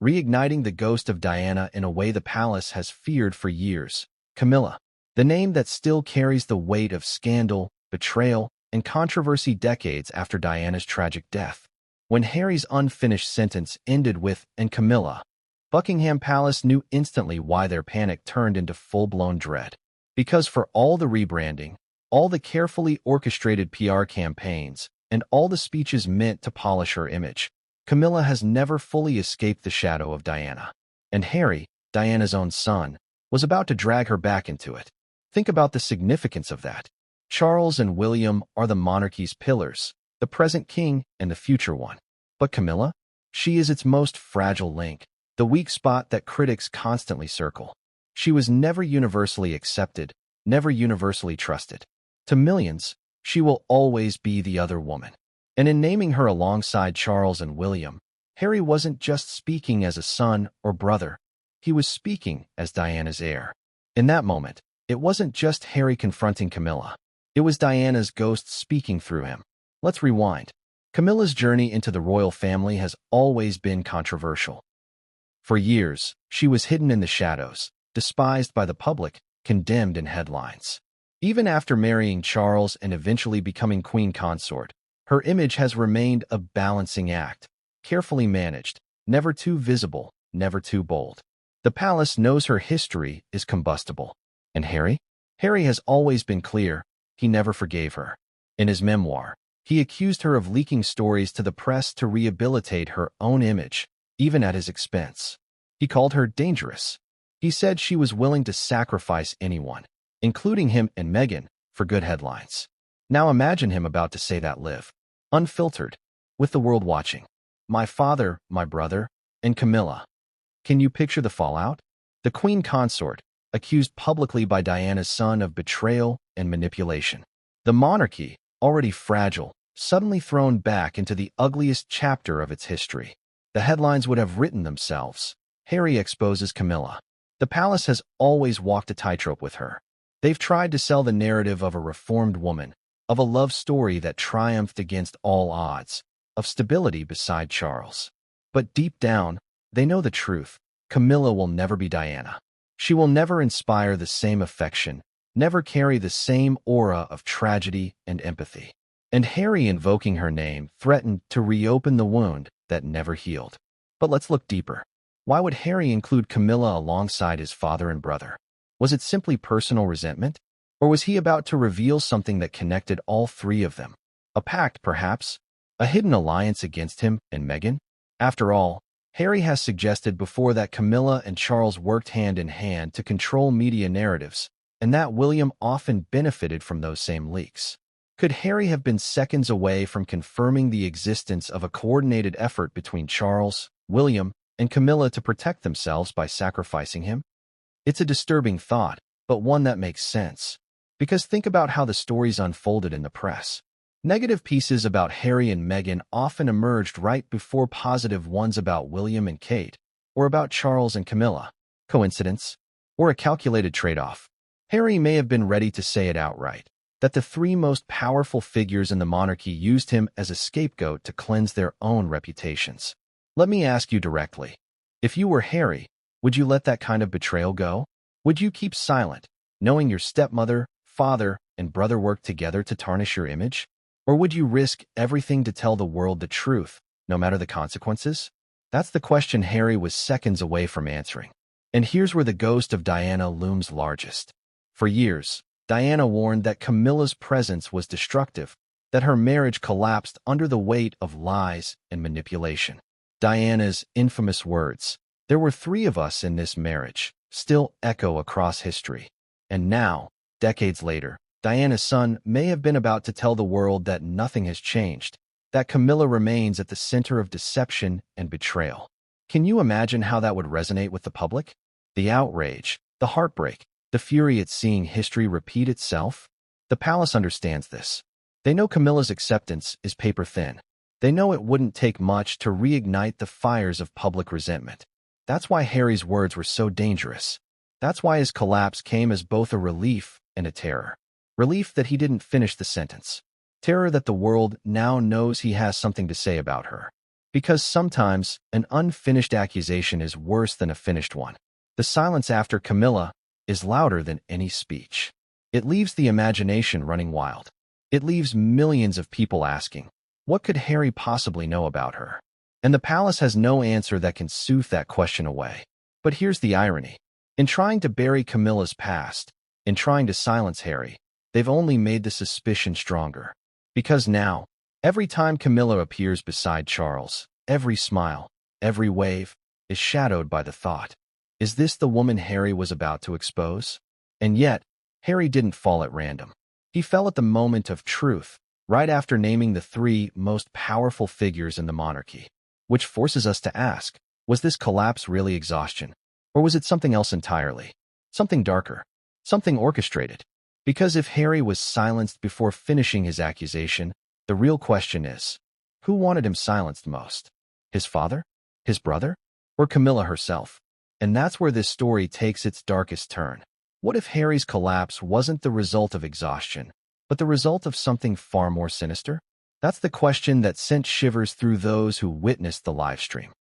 reigniting the ghost of Diana in a way the palace has feared for years. Camilla. The name that still carries the weight of scandal, betrayal, and controversy decades after Diana's tragic death. When Harry's unfinished sentence ended with "and Camilla," Buckingham Palace knew instantly why their panic turned into full-blown dread. Because for all the rebranding, all the carefully orchestrated PR campaigns, and all the speeches meant to polish her image, Camilla has never fully escaped the shadow of Diana. And Harry, Diana's own son, was about to drag her back into it. Think about the significance of that. Charles and William are the monarchy's pillars, the present king and the future one. But Camilla? She is its most fragile link, the weak spot that critics constantly circle. She was never universally accepted, never universally trusted. To millions, she will always be the other woman. And in naming her alongside Charles and William, Harry wasn't just speaking as a son or brother. He was speaking as Diana's heir. In that moment, it wasn't just Harry confronting Camilla. It was Diana's ghost speaking through him. Let's rewind. Camilla's journey into the royal family has always been controversial. For years, she was hidden in the shadows, despised by the public, condemned in headlines. Even after marrying Charles and eventually becoming queen consort, her image has remained a balancing act, carefully managed, never too visible, never too bold. The palace knows her history is combustible. And Harry? Harry has always been clear. He never forgave her. In his memoir, he accused her of leaking stories to the press to rehabilitate her own image, even at his expense. He called her dangerous. He said she was willing to sacrifice anyone, including him and Meghan, for good headlines. Now imagine him about to say that live, unfiltered, with the world watching. My father, my brother, and Camilla. Can you picture the fallout? The queen consort, accused publicly by Diana's son of betrayal and manipulation. The monarchy, already fragile, suddenly thrown back into the ugliest chapter of its history. The headlines would have written themselves. Harry exposes Camilla. The palace has always walked a tightrope with her. They've tried to sell the narrative of a reformed woman, of a love story that triumphed against all odds, of stability beside Charles. But deep down, they know the truth. Camilla will never be Diana. She will never inspire the same affection, never carry the same aura of tragedy and empathy. and Harry, invoking her name, threatened to reopen the wound that never healed. But let's look deeper. Why would Harry include Camilla alongside his father and brother? Was it simply personal resentment? Or was he about to reveal something that connected all three of them? A pact, perhaps? A hidden alliance against him and Meghan? After all, Harry has suggested before that Camilla and Charles worked hand in hand to control media narratives, and that William often benefited from those same leaks. Could Harry have been seconds away from confirming the existence of a coordinated effort between Charles, William, and Camilla to protect themselves by sacrificing him? It's a disturbing thought, but one that makes sense. Because think about how the stories unfolded in the press. Negative pieces about Harry and Meghan often emerged right before positive ones about William and Kate, or about Charles and Camilla. Coincidence? Or a calculated trade-off? Harry may have been ready to say it outright, that the three most powerful figures in the monarchy used him as a scapegoat to cleanse their own reputations. Let me ask you directly. If you were Harry, would you let that kind of betrayal go? Would you keep silent, knowing your stepmother, father, and brother worked together to tarnish your image? Or would you risk everything to tell the world the truth, no matter the consequences? That's the question Harry was seconds away from answering. And here's where the ghost of Diana looms largest. For years, Diana warned that Camilla's presence was destructive, that her marriage collapsed under the weight of lies and manipulation. Diana's infamous words, "There were three of us in this marriage," still echo across history. And now, decades later, Diana's son may have been about to tell the world that nothing has changed, that Camilla remains at the center of deception and betrayal. Can you imagine how that would resonate with the public? The outrage, the heartbreak, the fury at seeing history repeat itself? The palace understands this. They know Camilla's acceptance is paper thin. They know it wouldn't take much to reignite the fires of public resentment. That's why Harry's words were so dangerous. That's why his collapse came as both a relief and a terror. Relief that he didn't finish the sentence. Terror that the world now knows he has something to say about her. Because sometimes an unfinished accusation is worse than a finished one. The silence after Camilla is louder than any speech. It leaves the imagination running wild. It leaves millions of people asking, what could Harry possibly know about her? And the palace has no answer that can soothe that question away. But here's the irony. In trying to bury Camilla's past, in trying to silence Harry, they've only made the suspicion stronger. Because now, every time Camilla appears beside Charles, every smile, every wave, is shadowed by the thought, is this the woman Harry was about to expose? And yet, Harry didn't fall at random. He fell at the moment of truth, right after naming the three most powerful figures in the monarchy. Which forces us to ask, was this collapse really exhaustion? Or was it something else entirely? Something darker? Something orchestrated? Because if Harry was silenced before finishing his accusation, the real question is, who wanted him silenced most? His father? His brother? Or Camilla herself? And that's where this story takes its darkest turn. What if Harry's collapse wasn't the result of exhaustion, but the result of something far more sinister? That's the question that sent shivers through those who witnessed the livestream.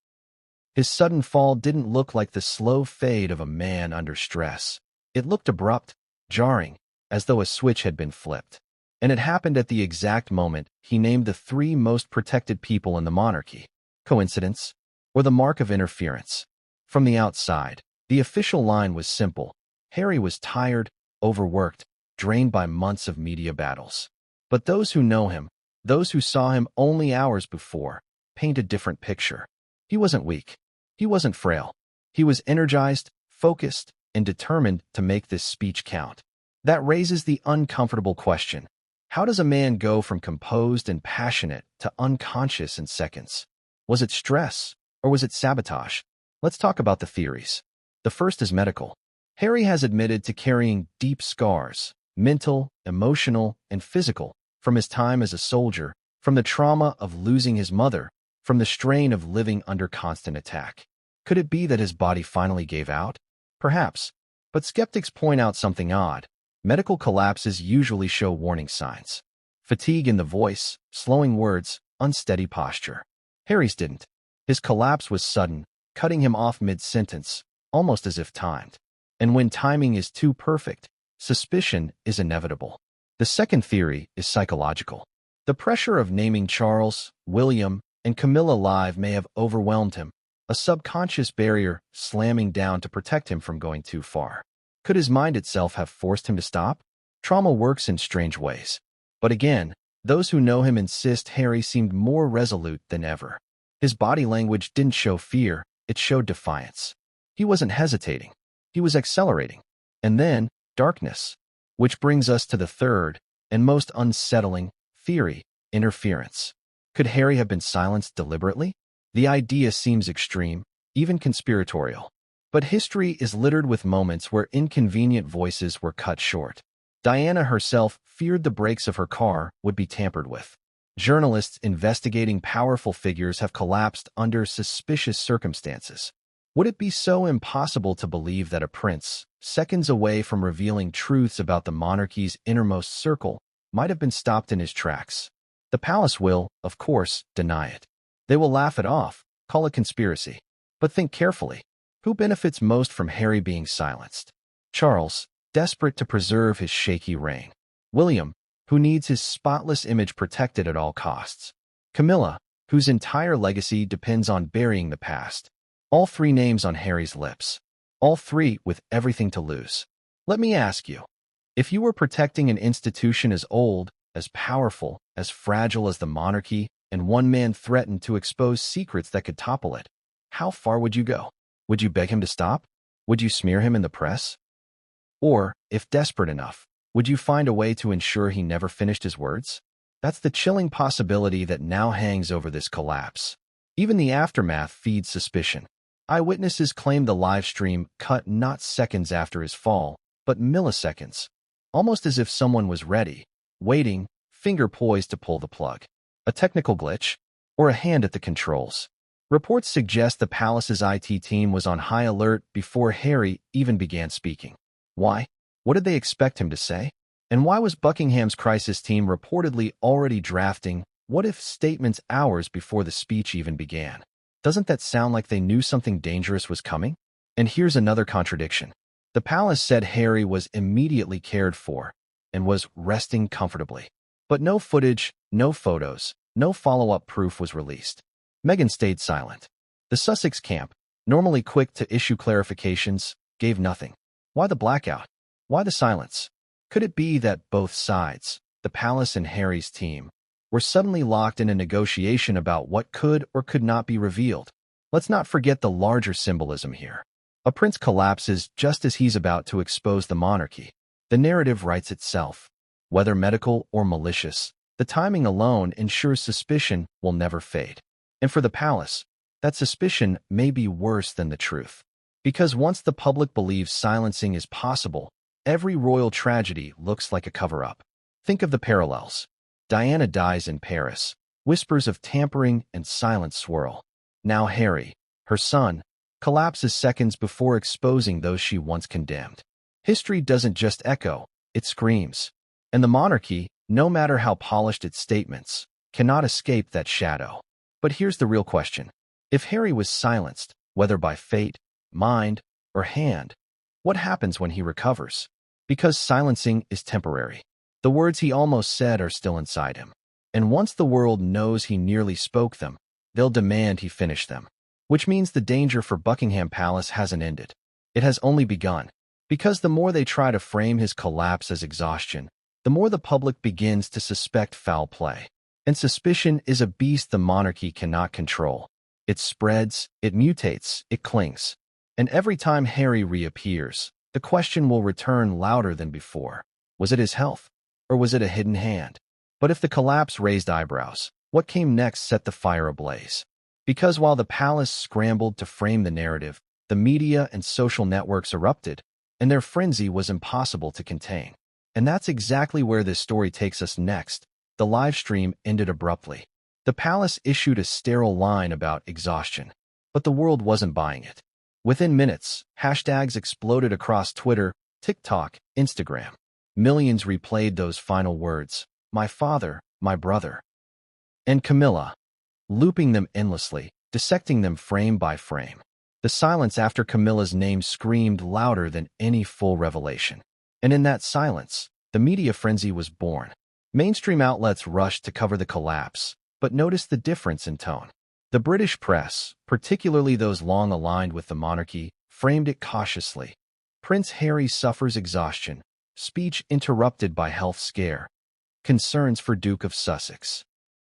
His sudden fall didn't look like the slow fade of a man under stress. It looked abrupt, jarring, as though a switch had been flipped. And it happened at the exact moment he named the three most protected people in the monarchy. Coincidence? Or the mark of interference? From the outside, the official line was simple. Harry was tired, overworked, drained by months of media battles. But those who know him, those who saw him only hours before, paint a different picture. He wasn't weak. He wasn't frail. He was energized, focused, and determined to make this speech count. That raises the uncomfortable question. How does a man go from composed and passionate to unconscious in seconds? Was it stress, or was it sabotage? Let's talk about the theories. The first is medical. Harry has admitted to carrying deep scars, mental, emotional, and physical, from his time as a soldier, from the trauma of losing his mother, from the strain of living under constant attack. Could it be that his body finally gave out? Perhaps. But skeptics point out something odd. Medical collapses usually show warning signs. Fatigue in the voice, slowing words, unsteady posture. Harry's didn't. His collapse was sudden, cutting him off mid-sentence, almost as if timed. And when timing is too perfect, suspicion is inevitable. The second theory is psychological. The pressure of naming Charles, William, and Camilla live may have overwhelmed him, a subconscious barrier slamming down to protect him from going too far. Could his mind itself have forced him to stop? Trauma works in strange ways. But again, those who know him insist Harry seemed more resolute than ever. His body language didn't show fear, it showed defiance. He wasn't hesitating. He was accelerating. And then, darkness. Which brings us to the third, and most unsettling, theory: interference. Could Harry have been silenced deliberately? The idea seems extreme, even conspiratorial. But history is littered with moments where inconvenient voices were cut short. Diana herself feared the brakes of her car would be tampered with. Journalists investigating powerful figures have collapsed under suspicious circumstances. Would it be so impossible to believe that a prince, seconds away from revealing truths about the monarchy's innermost circle, might have been stopped in his tracks? The palace will, of course, deny it. They will laugh it off, call it conspiracy. But think carefully. Who benefits most from Harry being silenced? Charles, desperate to preserve his shaky reign. William, who needs his spotless image protected at all costs. Camilla, whose entire legacy depends on burying the past. All three names on Harry's lips. All three with everything to lose. Let me ask you, if you were protecting an institution as old, as powerful, as fragile as the monarchy, and one man threatened to expose secrets that could topple it, how far would you go? Would you beg him to stop? Would you smear him in the press? Or, if desperate enough, would you find a way to ensure he never finished his words? That's the chilling possibility that now hangs over this collapse. Even the aftermath feeds suspicion. Eyewitnesses claim the live stream cut not seconds after his fall, but milliseconds, almost as if someone was ready, waiting, finger poised to pull the plug. A technical glitch? Or a hand at the controls? Reports suggest the palace's IT team was on high alert before Harry even began speaking. Why? What did they expect him to say? And why was Buckingham's crisis team reportedly already drafting what-if statements hours before the speech even began? Doesn't that sound like they knew something dangerous was coming? And here's another contradiction. The palace said Harry was immediately cared for and was resting comfortably. But no footage, no photos, no follow-up proof was released. Meghan stayed silent. The Sussex camp, normally quick to issue clarifications, gave nothing. Why the blackout? Why the silence? Could it be that both sides, the palace and Harry's team, were suddenly locked in a negotiation about what could or could not be revealed? Let's not forget the larger symbolism here. A prince collapses just as he's about to expose the monarchy. The narrative writes itself. Whether medical or malicious, the timing alone ensures suspicion will never fade. And for the palace, that suspicion may be worse than the truth. Because once the public believes silencing is possible, every royal tragedy looks like a cover-up. Think of the parallels. Diana dies in Paris. Whispers of tampering and silence swirl. Now Harry, her son, collapses seconds before exposing those she once condemned. History doesn't just echo, it screams. And the monarchy, no matter how polished its statements, cannot escape that shadow. But here's the real question. If Harry was silenced, whether by fate, mind, or hand, what happens when he recovers? Because silencing is temporary. The words he almost said are still inside him. And once the world knows he nearly spoke them, they'll demand he finish them. Which means the danger for Buckingham Palace hasn't ended. It has only begun. Because the more they try to frame his collapse as exhaustion, the more the public begins to suspect foul play. And suspicion is a beast the monarchy cannot control. It spreads, it mutates, it clings. And every time Harry reappears, the question will return louder than before. Was it his health? Or was it a hidden hand? But if the collapse raised eyebrows, what came next set the fire ablaze. Because while the palace scrambled to frame the narrative, the media and social networks erupted, and their frenzy was impossible to contain. And that's exactly where this story takes us next. The live stream ended abruptly. The palace issued a sterile line about exhaustion, but the world wasn't buying it. Within minutes, hashtags exploded across Twitter, TikTok, Instagram. Millions replayed those final words, my father, my brother, and Camilla, looping them endlessly, dissecting them frame by frame. The silence after Camilla's name screamed louder than any full revelation. And in that silence, the media frenzy was born. Mainstream outlets rushed to cover the collapse, but notice the difference in tone. The British press, particularly those long aligned with the monarchy, framed it cautiously. Prince Harry suffers exhaustion, speech interrupted by health scare, concerns for Duke of Sussex.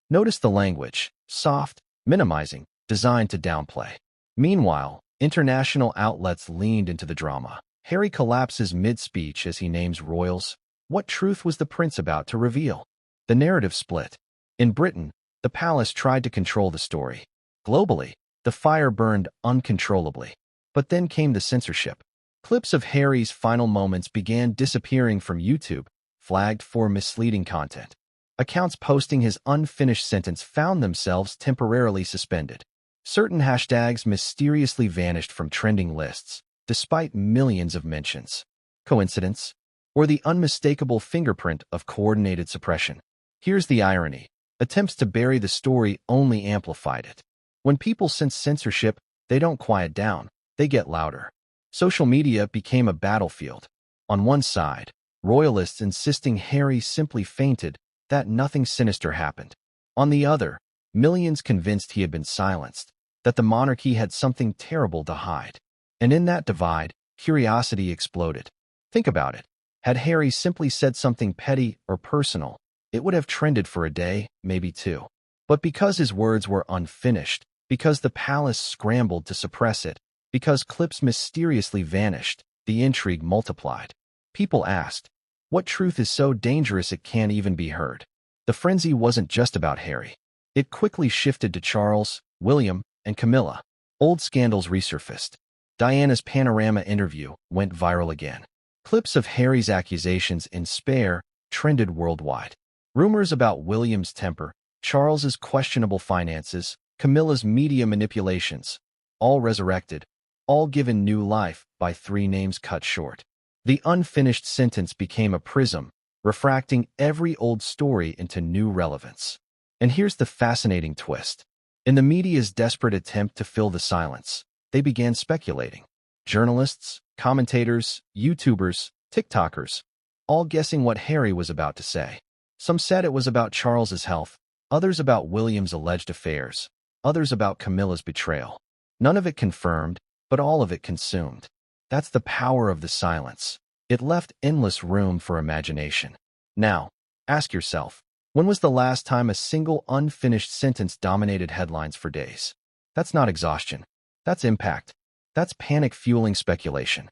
Notice the language, soft, minimizing, designed to downplay. Meanwhile, international outlets leaned into the drama. Harry collapses mid-speech as he names royals. What truth was the prince about to reveal? The narrative split. In Britain, the palace tried to control the story. Globally, the fire burned uncontrollably. But then came the censorship. Clips of Harry's final moments began disappearing from YouTube, flagged for misleading content. Accounts posting his unfinished sentence found themselves temporarily suspended. Certain hashtags mysteriously vanished from trending lists, despite millions of mentions. Coincidence? Or the unmistakable fingerprint of coordinated suppression? Here's the irony. Attempts to bury the story only amplified it. When people sense censorship, they don't quiet down, they get louder. Social media became a battlefield. On one side, royalists insisting Harry simply fainted, that nothing sinister happened. On the other, millions convinced he had been silenced, that the monarchy had something terrible to hide. And in that divide, curiosity exploded. Think about it. Had Harry simply said something petty or personal, it would have trended for a day, maybe two. But because his words were unfinished, because the palace scrambled to suppress it, because clips mysteriously vanished, the intrigue multiplied. People asked, what truth is so dangerous it can't even be heard? The frenzy wasn't just about Harry. It quickly shifted to Charles, William, and Camilla. Old scandals resurfaced. Diana's panorama interview went viral again. Clips of Harry's accusations in Spare trended worldwide. Rumors about William's temper, Charles's questionable finances, Camilla's media manipulations, all resurrected, all given new life by three names cut short. The unfinished sentence became a prism, refracting every old story into new relevance. And here's the fascinating twist. In the media's desperate attempt to fill the silence, they began speculating. Journalists, commentators, YouTubers, TikTokers, all guessing what Harry was about to say. Some said it was about Charles's health, others about William's alleged affairs, others about Camilla's betrayal. None of it confirmed, but all of it consumed. That's the power of the silence. It left endless room for imagination. Now, ask yourself, when was the last time a single unfinished sentence dominated headlines for days? That's not exhaustion. That's impact. That's panic fueling speculation.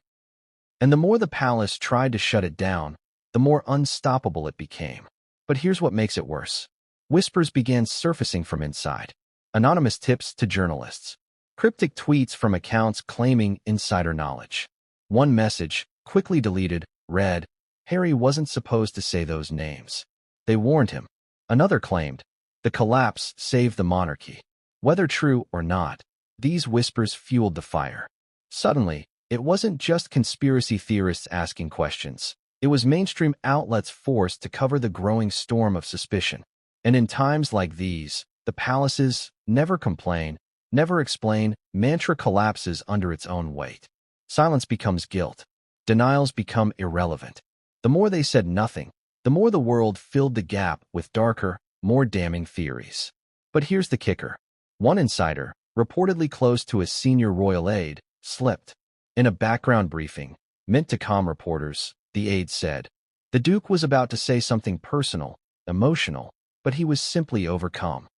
And the more the palace tried to shut it down, the more unstoppable it became. But here's what makes it worse. Whispers began surfacing from inside. Anonymous tips to journalists. Cryptic tweets from accounts claiming insider knowledge. One message, quickly deleted, read, Harry wasn't supposed to say those names. They warned him. Another claimed, the collapse saved the monarchy. Whether true or not, these whispers fueled the fire. Suddenly, it wasn't just conspiracy theorists asking questions. It was mainstream outlets forced to cover the growing storm of suspicion. And in times like these, the palace's never complain, never explain mantra collapses under its own weight. Silence becomes guilt. Denials become irrelevant. The more they said nothing, the more the world filled the gap with darker, more damning theories. But here's the kicker. One insider, reportedly close to a senior royal aide, slipped. In a background briefing, meant to calm reporters, the aide said, the Duke was about to say something personal, emotional, but he was simply overcome.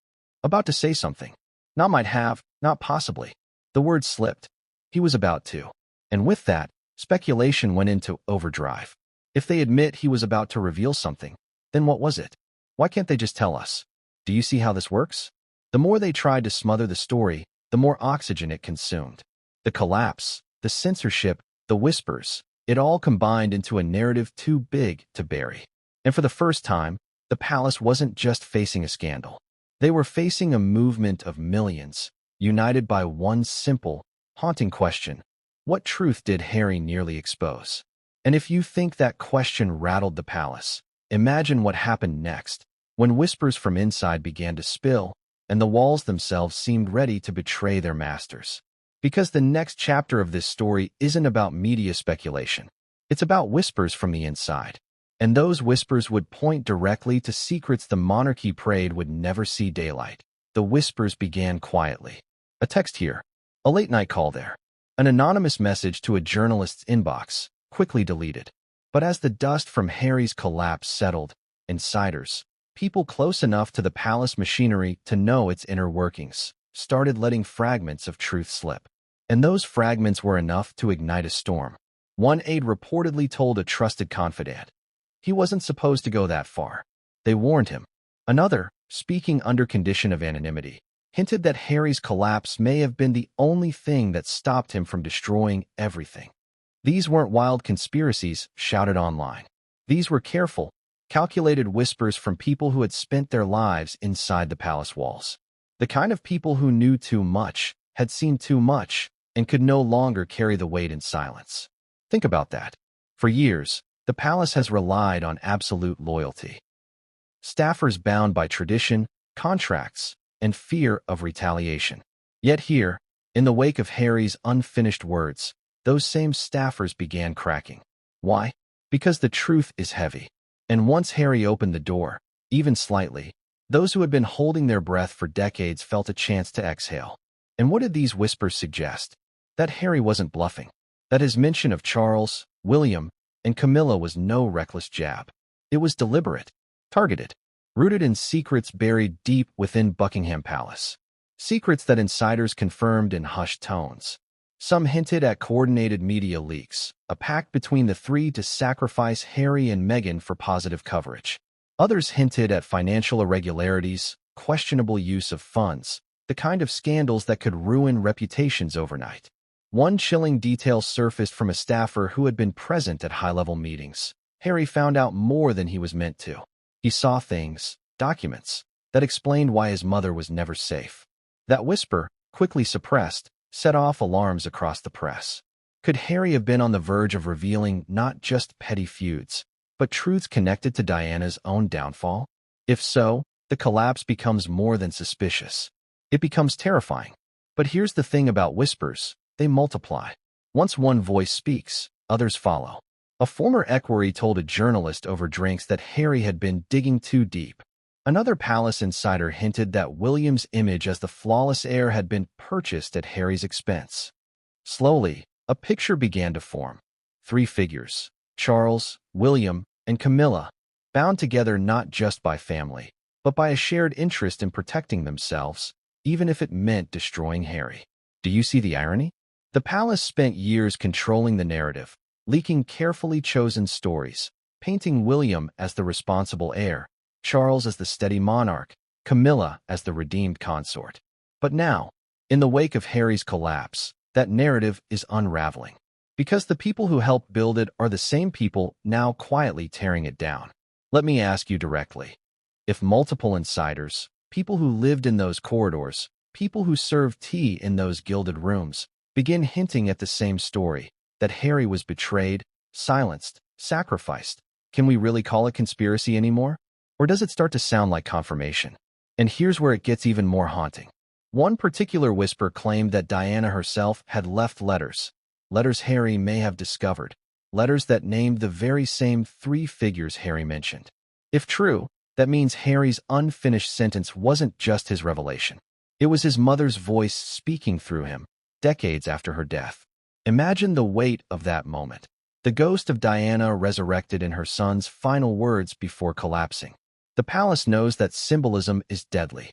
About to say something. Not might have, not possibly. The word slipped. He was about to. And with that, speculation went into overdrive. If they admit he was about to reveal something, then what was it? Why can't they just tell us? Do you see how this works? The more they tried to smother the story, the more oxygen it consumed. The collapse, the censorship, the whispers, it all combined into a narrative too big to bury. And for the first time, the palace wasn't just facing a scandal. They were facing a movement of millions, united by one simple, haunting question. What truth did Harry nearly expose? And if you think that question rattled the palace, imagine what happened next, when whispers from inside began to spill, and the walls themselves seemed ready to betray their masters. Because the next chapter of this story isn't about media speculation. It's about whispers from the inside. And those whispers would point directly to secrets the monarchy prayed would never see daylight. The whispers began quietly. A text here, a late-night call there, an anonymous message to a journalist's inbox, quickly deleted. But as the dust from Harry's collapse settled, insiders, people close enough to the palace machinery to know its inner workings, started letting fragments of truth slip. And those fragments were enough to ignite a storm. One aide reportedly told a trusted confidant he wasn't supposed to go that far. They warned him. Another, speaking under condition of anonymity, hinted that Harry's collapse may have been the only thing that stopped him from destroying everything. These weren't wild conspiracies shouted online. These were careful, calculated whispers from people who had spent their lives inside the palace walls. The kind of people who knew too much, had seen too much, and could no longer carry the weight in silence. Think about that. For years, the palace has relied on absolute loyalty. Staffers bound by tradition, contracts, and fear of retaliation. Yet here, in the wake of Harry's unfinished words, those same staffers began cracking. Why? Because the truth is heavy. And once Harry opened the door, even slightly, those who had been holding their breath for decades felt a chance to exhale. And what did these whispers suggest? That Harry wasn't bluffing. That his mention of Charles, William, and Camilla was no reckless jab. It was deliberate, targeted, rooted in secrets buried deep within Buckingham Palace. Secrets that insiders confirmed in hushed tones. Some hinted at coordinated media leaks, a pact between the three to sacrifice Harry and Meghan for positive coverage. Others hinted at financial irregularities, questionable use of funds, the kind of scandals that could ruin reputations overnight. One chilling detail surfaced from a staffer who had been present at high-level meetings. Harry found out more than he was meant to. He saw things, documents, that explained why his mother was never safe. That whisper, quickly suppressed, set off alarms across the press. Could Harry have been on the verge of revealing not just petty feuds, but truths connected to Diana's own downfall? If so, the collapse becomes more than suspicious. It becomes terrifying. But here's the thing about whispers. They multiply. Once one voice speaks, others follow. A former equerry told a journalist over drinks that Harry had been digging too deep. Another palace insider hinted that William's image as the flawless heir had been purchased at Harry's expense. Slowly, a picture began to form. Three figures, Charles, William, and Camilla, bound together not just by family, but by a shared interest in protecting themselves, even if it meant destroying Harry. Do you see the irony? The palace spent years controlling the narrative, leaking carefully chosen stories, painting William as the responsible heir, Charles as the steady monarch, Camilla as the redeemed consort. But now, in the wake of Harry's collapse, that narrative is unraveling. Because the people who helped build it are the same people now quietly tearing it down. Let me ask you directly. If multiple insiders, people who lived in those corridors, people who served tea in those gilded rooms, begin hinting at the same story, that Harry was betrayed, silenced, sacrificed, can we really call it conspiracy anymore? Or does it start to sound like confirmation? And here's where it gets even more haunting. One particular whisper claimed that Diana herself had left letters Harry may have discovered, letters that named the very same three figures Harry mentioned. If true, that means Harry's unfinished sentence wasn't just his revelation. It was his mother's voice speaking through him, decades after her death. Imagine the weight of that moment. The ghost of Diana resurrected in her son's final words before collapsing. The palace knows that symbolism is deadly.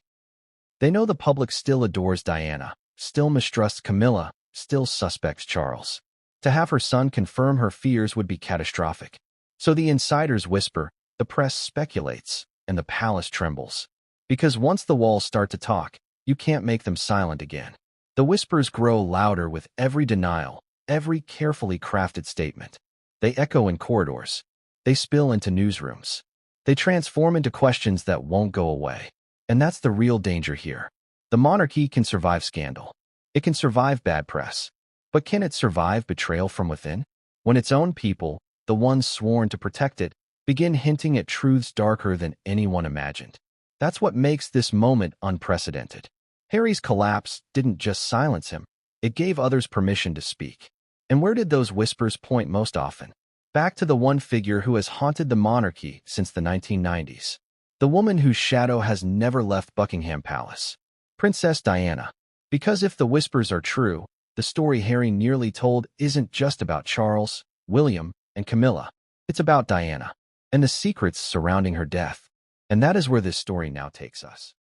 They know the public still adores Diana, still mistrusts Camilla, still suspects Charles. To have her son confirm her fears would be catastrophic. So the insiders whisper, the press speculates, and the palace trembles. Because once the walls start to talk, you can't make them silent again. The whispers grow louder with every denial, every carefully crafted statement. They echo in corridors. They spill into newsrooms. They transform into questions that won't go away. And that's the real danger here. The monarchy can survive scandal. It can survive bad press. But can it survive betrayal from within? When its own people, the ones sworn to protect it, begin hinting at truths darker than anyone imagined. That's what makes this moment unprecedented. Harry's collapse didn't just silence him. It gave others permission to speak. And where did those whispers point most often? Back to the one figure who has haunted the monarchy since the 1990s. The woman whose shadow has never left Buckingham Palace. Princess Diana. Because if the whispers are true, the story Harry nearly told isn't just about Charles, William, and Camilla. It's about Diana and the secrets surrounding her death. And that is where this story now takes us.